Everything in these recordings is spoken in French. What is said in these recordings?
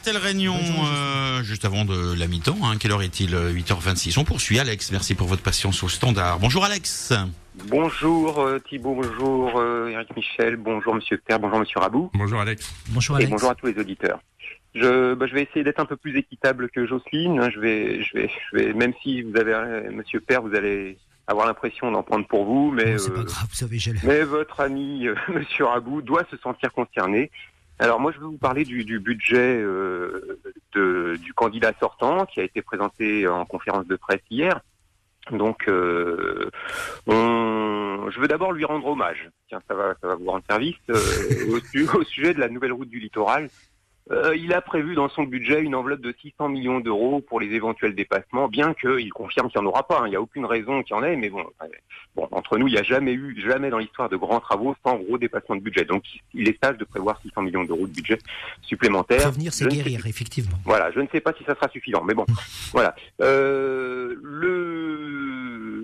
RTL Réunion, juste avant de la mi-temps, quelle heure est-il? 8h26. On poursuit. Alex, merci pour votre patience au standard. Bonjour Alex. Bonjour Thibault, bonjour Eric Michel, bonjour Monsieur Terre, bonjour Monsieur Rabou. Bonjour Alex. Bonjour Alex. Et bonjour à tous les auditeurs. Je vais essayer d'être un peu plus équitable que Jocelyne. Je vais, même si vous avez Monsieur Père, vous allez avoir l'impression d'en prendre pour vous, mais c'est pas grave, vous savez, mais votre ami Monsieur Rabou doit se sentir concerné. Alors moi, je vais vous parler du budget du candidat sortant qui a été présenté en conférence de presse hier. Donc, je veux d'abord lui rendre hommage. Tiens, ça va vous rendre service au sujet de la nouvelle route du littoral. Il a prévu dans son budget une enveloppe de 600 millions d'euros pour les éventuels dépassements, bien qu'il confirme qu'il n'y en aura pas. Il n'y a aucune raison qu'il y en ait, mais bon, entre nous, il n'y a jamais dans l'histoire de grands travaux sans gros dépassement de budget. Donc, il est sage de prévoir 600 millions d'euros de budget supplémentaire. Prévenir, c'est guérir, effectivement. Voilà, je ne sais pas si ça sera suffisant, mais bon, voilà.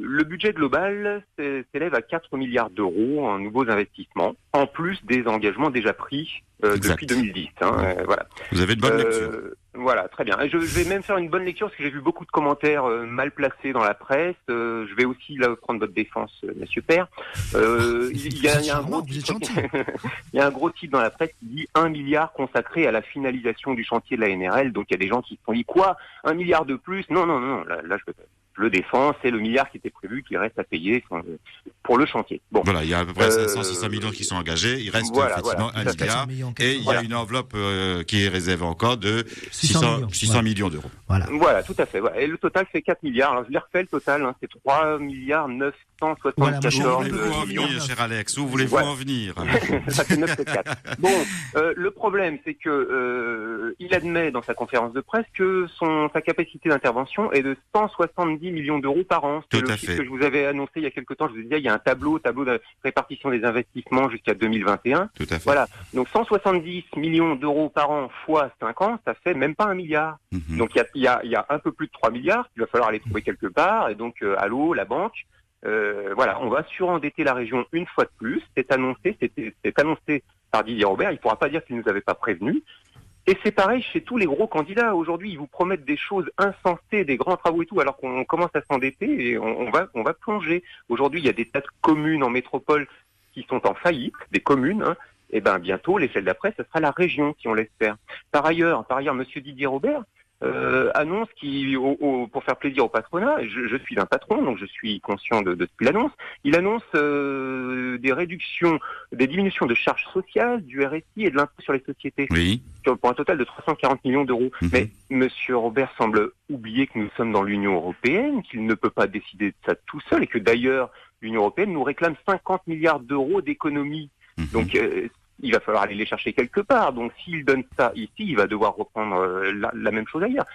Le budget global s'élève à 4 milliards d'euros en nouveaux investissements, en plus des engagements déjà pris depuis 2010. Voilà. Vous avez de bonnes lectures. Voilà, très bien. Et je vais même faire une bonne lecture parce que j'ai vu beaucoup de commentaires mal placés dans la presse. Je vais aussi là prendre votre défense, Monsieur Père. Il y a un gros titre, il y a un gros titre dans la presse qui dit 1 milliard consacré à la finalisation du chantier de la NRL. Donc il y a des gens qui se sont dit quoi, 1 milliard de plus? Non. Là je le défends, c'est le milliard qui était prévu qui reste à payer pour le chantier. Bon. Voilà, il y a à peu près 500-600 millions qui sont engagés. Il reste effectivement 1 milliard. Et il y a une enveloppe qui est réservée encore de 600 millions d'euros. Voilà, tout à fait. Voilà. Et le total fait 4 milliards. Alors je l'ai refait le total, c'est 3 milliards 974 millions. Cher Alex, où voulez-vous en venir? Ça fait 974. Bon, le problème, c'est que il admet dans sa conférence de presse que sa capacité d'intervention est de 170 millions d'euros par an. C'est le chiffre que je vous avais annoncé il y a quelque temps. Je vous disais, il y a un tableau de répartition des investissements jusqu'à 2021. Tout à fait. Voilà. Donc 170 millions d'euros par an fois 5 ans, ça fait même pas 1 milliard. Donc il y a un peu plus de 3 milliards qu'il va falloir aller trouver quelque part. Et donc, allô, la banque. Voilà, on va surendetter la région une fois de plus. C'est annoncé par Didier Robert. Il ne pourra pas dire qu'il ne nous avait pas prévenus. Et c'est pareil chez tous les gros candidats. Aujourd'hui, ils vous promettent des choses insensées, des grands travaux et tout, alors qu'on commence à s'endetter et on va plonger. Aujourd'hui, il y a des tas de communes en métropole qui sont en faillite, des communes. Et ben bientôt, l'échelle d'après, ce sera la région, si on laisse faire. Par ailleurs, Monsieur Didier Robert annonce pour faire plaisir au patronat, je suis un patron, donc je suis conscient de ce qu'il annonce. Il annonce des diminutions de charges sociales, du RSI et de l'impôt sur les sociétés. Oui. Pour un total de 340 millions d'euros. Mais Monsieur Robert semble oublier que nous sommes dans l'Union européenne, qu'il ne peut pas décider de ça tout seul, et que d'ailleurs l'Union européenne nous réclame 50 milliards d'euros d'économies. Donc il va falloir aller les chercher quelque part. Donc s'il donne ça ici, il va devoir reprendre la même chose ailleurs,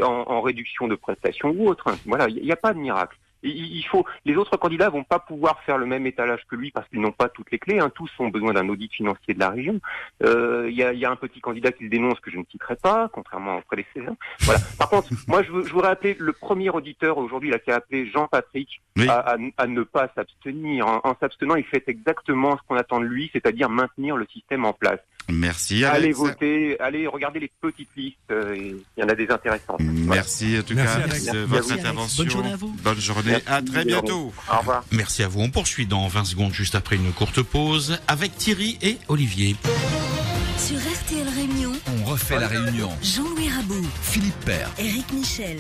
en réduction de prestations ou autre. Voilà, il n'y a pas de miracle. Les autres candidats vont pas pouvoir faire le même étalage que lui parce qu'ils n'ont pas toutes les clés. Tous ont besoin d'un audit financier de la région. Il y a un petit candidat qui le dénonce que je ne citerai pas, contrairement aux prédécesseurs. Voilà. Par contre, moi, je voudrais appeler le premier auditeur aujourd'hui, qui a appelé Jean-Patrick, à ne pas s'abstenir. En s'abstenant, il fait exactement ce qu'on attend de lui, c'est-à-dire maintenir le système en place. Merci Alex. Allez voter, allez regarder les petites listes, il y en a des intéressantes. Merci en tout cas de votre intervention. Bonne journée à vous. Bonne journée, à très bientôt. Au revoir. Merci à vous. On poursuit dans 20 secondes juste après une courte pause avec Thierry et Olivier. Sur RTL Réunion, On refait la réunion. Jean-Louis Rabou, Philippe Père. Eric Michel.